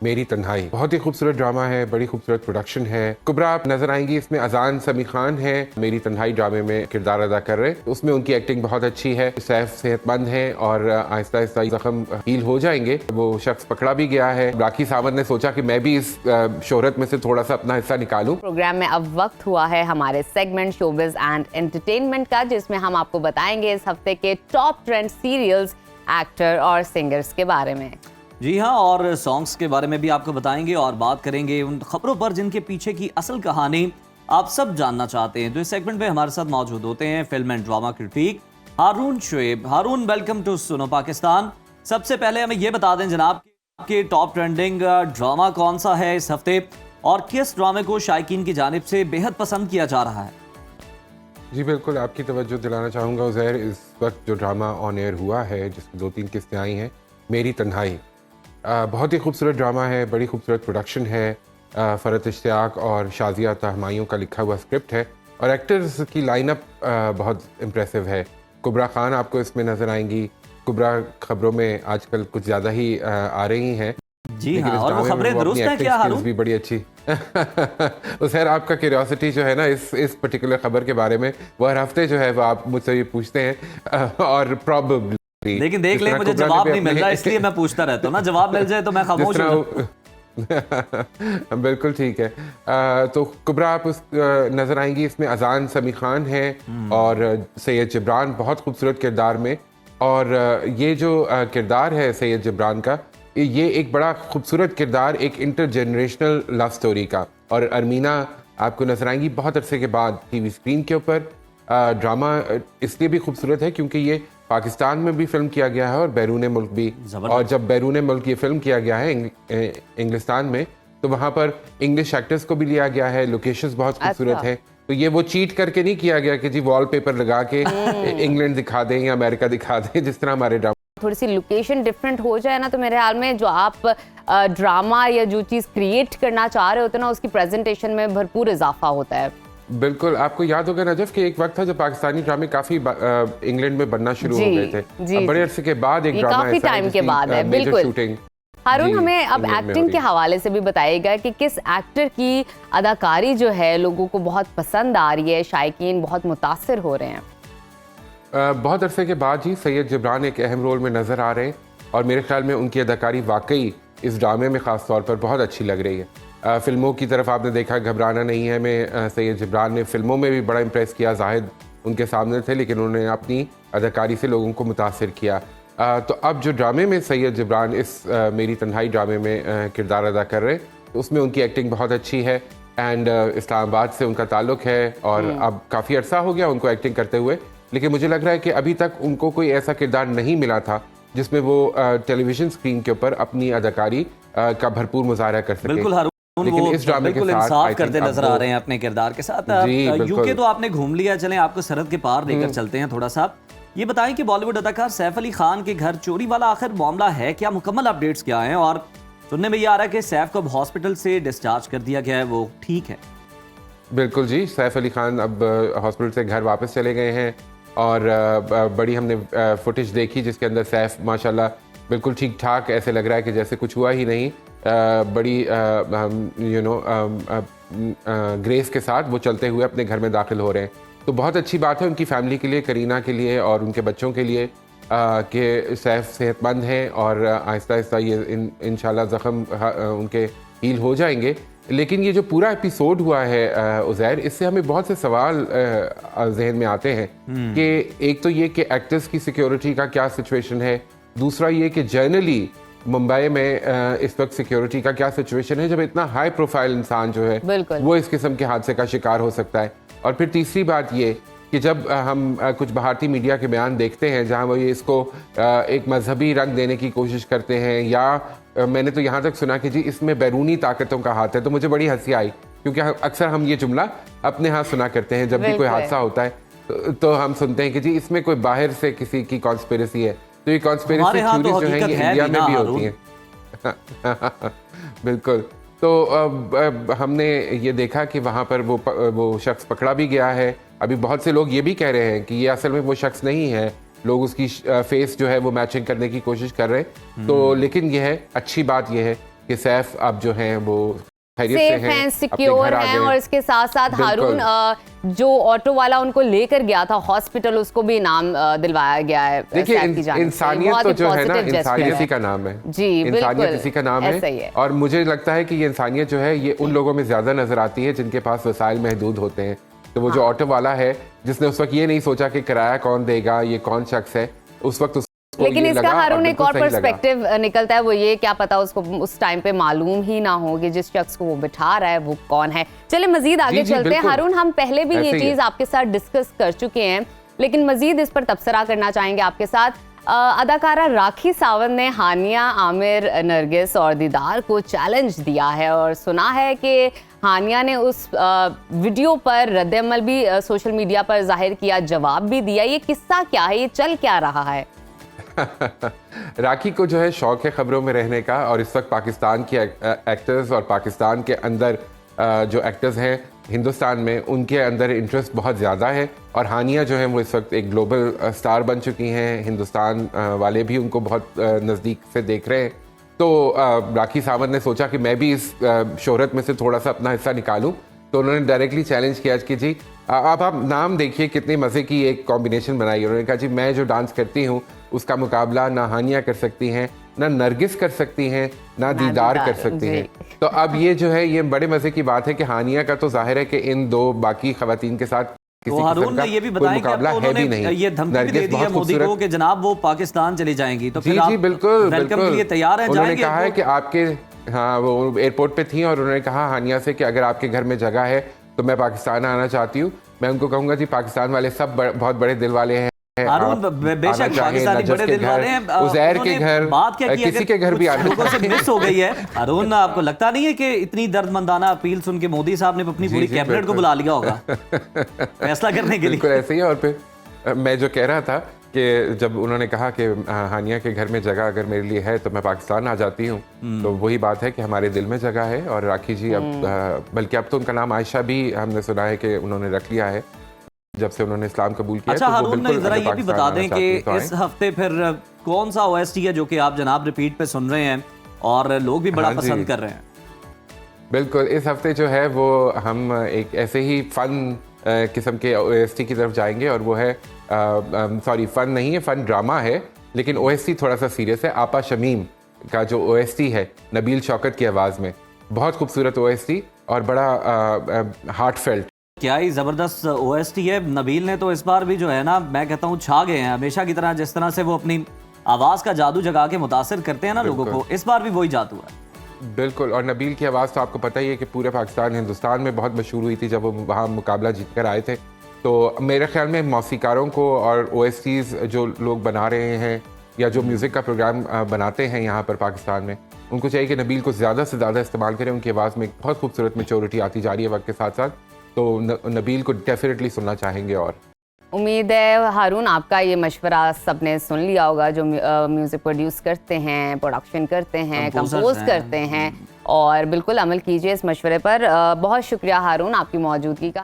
मेरी तन्हाई बहुत ही खूबसूरत ड्रामा है, बड़ी खूबसूरत प्रोडक्शन है। कुबरा आप नजर आएंगी इसमें। अजान समी खान है मेरी तन्हाई ड्रामे में किरदार अदा कर रहे। उसमें उनकी एक्टिंग बहुत अच्छी है। सैफ सेहतमंद है और आहिस्ता आहिस्ता जख्म हील हो जाएंगे। वो शख्स पकड़ा भी गया है। राखी सावंत ने सोचा कि मैं भी इस शोहरत में से थोड़ा सा अपना हिस्सा निकालूं। प्रोग्राम में अब वक्त हुआ है हमारे सेगमेंट शोबिज एंड एंटरटेनमेंट का, जिसमें हम आपको बताएंगे इस हफ्ते के टॉप ट्रेंड सीरियल्स, एक्टर और सिंगर्स के बारे में। जी हाँ, और सॉन्ग्स के बारे में भी आपको बताएंगे और बात करेंगे उन खबरों पर जिनके पीछे की असल कहानी आप सब जानना चाहते हैं। तो इस सेगमेंट में हमारे साथ मौजूद होते हैं film and drama critic Haroon Shoaib. Haroon, welcome to Suno Pakistan. सबसे पहले हमें ये बता दें जनाब कि टॉप ट्रेंडिंग ड्रामा कौन सा है इस हफ्ते और किस ड्रामे को शायकीन की जानिब से बेहद पसंद किया जा रहा है? जी बिल्कुल, आपकी तवज्जो दिलाना चाहूँगा उज़ैर, इस वक्त जो ड्रामा ऑन एयर हुआ है जिसकी 2-3 किस्तें आई हैं, मेरी तन्हाई बहुत ही खूबसूरत ड्रामा है, बड़ी खूबसूरत प्रोडक्शन है। फ़रत इश्तियाक और शाज़िया तहमाइयों का लिखा हुआ स्क्रिप्ट है और एक्टर्स की लाइनअप बहुत इम्प्रेसिव है। कुबरा खान आपको इसमें नज़र आएंगी। कुबरा खबरों में आजकल कुछ ज़्यादा ही आ रही हैं। जी हाँ, और वो खबरें दुरुस्त हैं क्या हारून? भी बड़ी अच्छी तो सर, आपका क्यूरियोसिटी जो है ना इस पर्टिकुलर खबर के बारे में, वो हर हफ्ते जो है वो आप मुझसे ये पूछते हैं और प्रॉब्ली, लेकिन देख ले मुझे जवाब नहीं मिल रहा, इसलिए मैं पूछता रहता हूँ ना। जवाब मिल जाए तो मैं खामोश हो बिल्कुल ठीक है। तो कुबरा आप उस नजर आएंगी इसमें। अजान समी खान है और सैयद जिब्रान बहुत खूबसूरत किरदार में। और ये जो किरदार है सैयद जिब्रान का, ये एक बड़ा खूबसूरत किरदार, एक इंटरजेनरेशनल लव स्टोरी का। और अरमीना आपको नजर आएंगी बहुत अरसे के बाद टीवी स्क्रीन के ऊपर। ड्रामा इसलिए भी खूबसूरत है क्योंकि ये पाकिस्तान में भी फिल्म किया गया है और बैरून मुल्क भी। और जब बैरून मुल्क ये फिल्म किया गया है इंग्लिस्तान में, तो वहाँ पर इंग्लिश एक्टर्स को भी लिया गया है। लोकेशंस बहुत खूबसूरत है। तो ये वो चीट करके नहीं किया गया कि जी वॉलपेपर लगा के इंग्लैंड दिखा दें या अमेरिका दिखा दें, जिस तरह हमारे ड्रामा। थोड़ी सी लोकेशन डिफरेंट हो जाए ना, तो मेरे ख्याल में जो आप ड्रामा या जो चीज़ क्रिएट करना चाह रहे होते हैं ना, उसकी प्रेजेंटेशन में भरपूर इजाफा होता है। बिल्कुल, आपको याद होगा नजफ कि एक वक्त था जब पाकिस्तानी ड्रामे काफी इंग्लैंड में बनना शुरू हो गए थे। बड़े अरसे के बाद एक ड्रामा काफी टाइम के बाद है। बिल्कुल शूटिंग। हारून, हमें अब एक्टिंग के हवाले से भी बताइएगा कि किस एक्टर की अदाकारी जो है लोगों को बहुत पसंद आ रही है, शायकीन बहुत मुतासिर हो रहे हैं। बहुत अरसे के बाद ही सैयद जिब्रान एक अहम रोल में नजर आ रहे हैं और मेरे ख्याल में उनकी अदाकारी वाकई इस ड्रामे में खास तौर पर बहुत अच्छी लग रही है। फिल्मों की तरफ आपने देखा घबराना नहीं है में सैयद जिब्रान ने फिल्मों में भी बड़ा इम्प्रेस किया। जाहिद उनके सामने थे लेकिन उन्होंने अपनी अदाकारी से लोगों को मुतासिर किया। तो अब जो ड्रामे में सैयद जिब्रान इस मेरी तन्हाई ड्रामे में किरदार अदा कर रहे, तो उसमें उनकी एक्टिंग बहुत अच्छी है। एंड इस्लामाबाद से उनका ताल्लुक है और अब काफ़ी अरसा हो गया उनको एक्टिंग करते हुए, लेकिन मुझे लग रहा है कि अभी तक उनको कोई ऐसा किरदार नहीं मिला था जिसमें वो टेलीविजन स्क्रीन के ऊपर अपनी अदाकारी का भरपूर मुजाहरा कर सके। बिल्कुल हारून, लेकिन इस ड्रामे के साथ इंसाफ करते नजर आ रहे हैं अपने किरदार के साथ। यूके तो आपने घूम लिया, चलें आपको सरहद के पार लेकर चलते हैं थोड़ा सा। ये बताएं कि बॉलीवुड अदाकार सैफ अली खान के घर चोरी वाला आखिर मामला है क्या? मुकम्मल अपडेट्स क्या हैं? और सुनने में ये आ रहा है कि सैफ को अब हॉस्पिटल से डिस्चार्ज कर दिया गया है, वो ठीक है? बिल्कुल जी, सैफ अली खान अब हॉस्पिटल से घर वापस चले गए हैं और बड़ी हमने फुटेज देखी जिसके अंदर सैफ माशाल्लाह बिल्कुल ठीक ठाक, ऐसे लग रहा है कि जैसे कुछ हुआ ही नहीं। बड़ी ग्रेस के साथ वो चलते हुए अपने घर में दाखिल हो रहे हैं। तो बहुत अच्छी बात है उनकी फैमिली के लिए, करीना के लिए और उनके बच्चों के लिए कि सैफ सेहतमंद हैं और आहिस्ता आहिस्ता ये इंशाल्लाह ज़ख्म उनके हील हो जाएंगे। लेकिन ये जो पूरा एपिसोड हुआ है उज़ैर, इससे हमें बहुत से सवाल जहन में आते हैं कि एक तो ये कि एक्टर्स की सिक्योरिटी का क्या सिचुएशन है, दूसरा ये कि जनरली मुंबई में इस वक्त सिक्योरिटी का क्या सिचुएशन है जब इतना हाई प्रोफाइल इंसान जो है वो इस किस्म के हादसे का शिकार हो सकता है। और फिर तीसरी बात ये कि जब हम कुछ भारतीय मीडिया के बयान देखते हैं जहां वो ये इसको एक मजहबी रंग देने की कोशिश करते हैं, या मैंने तो यहाँ तक सुना कि जी इसमें बैरूनी ताकतों का हाथ है, तो मुझे बड़ी हंसी आई क्योंकि अक्सर हम ये जुमला अपने यहाँ सुना करते हैं जब भी कोई हादसा होता है तो हम सुनते हैं कि जी इसमें कोई बाहर से किसी की कॉन्स्पिरेसी है। तो ये कॉन्स्पिरेसी थ्योरी जो है ये इंडिया में भी होती है बिल्कुल। तो अब हमने ये देखा कि वहाँ पर वो शख्स पकड़ा भी गया है। अभी बहुत से लोग ये भी कह रहे हैं कि ये असल में वो शख्स नहीं है, लोग उसकी फेस जो है वो मैचिंग करने की कोशिश कर रहे हैं। तो लेकिन यह है, अच्छी बात यह है कि सैफ अब जो हैं वो खैरियत से सेफ हैं, हैं, अपने सिक्योर घर आ हैं, गए। और इसके साथ साथ बिल्कुल। हारून जो ऑटो वाला उनको लेकर गया था हॉस्पिटल, उसको भी इनाम दिलवाया गया है देखिए सैफ की जानिब से। इंसानियत बहुत तो ही जो है ना, positive gesture इंसानियत है। इसी का नाम है। जी, इंसानियत बिल्कुल, इसी का नाम ऐसा ही है। है। और मुझे लगता है कि ये इंसानियत जो है ये उन लोगों में ज्यादा नजर आती है जिनके पास वसाइल महदूद होते हैं। तो वो जो हाँ। ऑटो वाला है जिसने उस वक्त ये नहीं सोचा कि किराया कौन देगा, ये कौन शख्स है, उस वक्त लेकिन ये इसका लगा और हारून एक बिल्कुल और सही लगा। पर्सपेक्टिव निकलता है, वो ये क्या पता उसको उस टाइम पे मालूम ही ना हो कि जिस शख्स को वो बिठा रहा है वो कौन है। चले मजीद आगे जी, चलते हैं बिल्कुल। हारून, हम पहले भी ऐसे ये ही है। चीज आपके साथ डिस्कस कर चुके हैं, लेकिन मजीद इस पर तबसरा करना चाहेंगे आपके साथ। अदाकारा राखी सावंत ने हानिया, आमिर, नरगिस और दीदार को चैलेंज दिया है और सुना है कि हानिया ने उस वीडियो पर रद्दअमल भी सोशल मीडिया पर जाहिर किया, जवाब भी दिया। ये किस्सा क्या है, ये चल क्या रहा है? राखी को जो है शौक है खबरों में रहने का, और इस वक्त पाकिस्तान के एक्टर्स और पाकिस्तान के अंदर जो एक्टर्स हैं हिंदुस्तान में, उनके अंदर इंटरेस्ट बहुत ज़्यादा है। और हानिया जो है वो इस वक्त एक ग्लोबल स्टार बन चुकी हैं, हिंदुस्तान वाले भी उनको बहुत नज़दीक से देख रहे हैं। तो राखी सावंत ने सोचा कि मैं भी इस शोहरत में से थोड़ा सा अपना हिस्सा निकालूं, तो उन्होंने डायरेक्टली चैलेंज किया कि जी अब आप नाम देखिए कितने मज़े की एक कॉम्बिनेशन बनाई। उन्होंने कहा जी मैं जो डांस करती हूँ उसका मुकाबला ना हानिया कर सकती हैं, ना नरगिस कर सकती हैं, ना दीदार कर सकती हैं। तो अब ये जो है ये बड़े मज़े की बात है कि हानिया का तो जाहिर है कि इन दो बाकी खवातीन के साथ तो हारून ने ये भी बताया कि अब तो उन्होंने ये धमकी भी दे दी है मोदी को कि जनाब वो पाकिस्तान चली जाएंगी, तो फिर आप बिल्कुल वेलकम के लिए तैयार हैं? उन्होंने जाएंगे कहा है वो? कि आपके, हाँ वो एयरपोर्ट पे थी और उन्होंने कहा हानिया से कि अगर आपके घर में जगह है तो मैं पाकिस्तान आना चाहती हूँ। मैं उनको कहूँगा जी पाकिस्तान वाले सब बहुत बड़े दिल वाले हैं, हारून बेशक पाकिस्तानी बड़े दिल वाले हैं। उज़ैर के घर, बात क्या की किसी के घर भी आना लोगों से मिस हो गई है। हारून आपको लगता नहीं है कि इतनी दर्दमंदाना अपील सुन के मोदी साहब ने अपनी पूरी कैबिनेट को बुला लिया होगा फैसला करने के लिए? बिल्कुल ऐसे ही है। और फिर मैं जो कह रहा था कि जब उन्होंने कहा कि हानिया के घर में जगह अगर मेरे लिए है तो मैं पाकिस्तान आ जाती हूँ, तो वही बात है कि हमारे दिल में जगह है। और राखी जी अब बल्कि अब तो उनका नाम आयशा भी हमने सुना है कि उन्होंने रख लिया है जब से उन्होंने इस्लाम कबूल किया। अच्छा तो वो हारून बिल्कुल जरा अगर ये भी पाकिस्तान बता आना दें चाहती कि हैं तो इस हफ्ते फिर कौन सा ओएसटी है जो कि आप जनाब रिपीट पे सुन रहे हैं और लोग भी बड़ा हाँ जी। पसंद कर रहे हैं? बिल्कुल इस हफ्ते जो है वो हम एक ऐसे ही फन किस्म के ओएसटी की तरफ जाएंगे, और वो है सॉरी फन नहीं है, फन ड्रामा है, लेकिन ओएसटी थोड़ा सा सीरियस है। आपा शमीम का जो ओएसटी है नबील शौकत की आवाज़ में, बहुत खूबसूरत ओएसटी और बड़ा हार्टफेल्ट। क्या ही जबरदस्त ओएसटी है। नबील ने तो इस बार भी जो है ना, मैं कहता हूँ छा गए हैं हमेशा की तरह। जिस तरह से वो अपनी आवाज का जादू जगा के मुतासिर करते हैं ना लोगों को, इस बार भी वही जादू है। बिल्कुल। और नबील की आवाज़ तो आपको पता ही है कि पूरे पाकिस्तान हिंदुस्तान में बहुत मशहूर हुई थी जब वो वहाँ मुकाबला जीत कर आए थे। तो मेरे ख्याल में मौसीकारों को और ओएसटीज़ जो लोग बना रहे हैं या जो म्यूज़िक का प्रोग्राम बनाते हैं यहाँ पर पाकिस्तान में, उनको चाहिए कि नबील को ज़्यादा से ज़्यादा इस्तेमाल करें। उनकी आवाज़ में बहुत खूबसूरत मैच्योरिटी आती जा रही है वक्त के साथ साथ, तो नबील को डेफिनेटली सुनना चाहेंगे। और उम्मीद है हारून आपका ये मशवरा सबने सुन लिया होगा, जो म्यूज़िक प्रोड्यूस करते हैं, प्रोडक्शन करते हैं, कंपोज करते हैं, और बिल्कुल अमल कीजिए इस मशवरे पर। बहुत शुक्रिया हारून आपकी मौजूदगी का।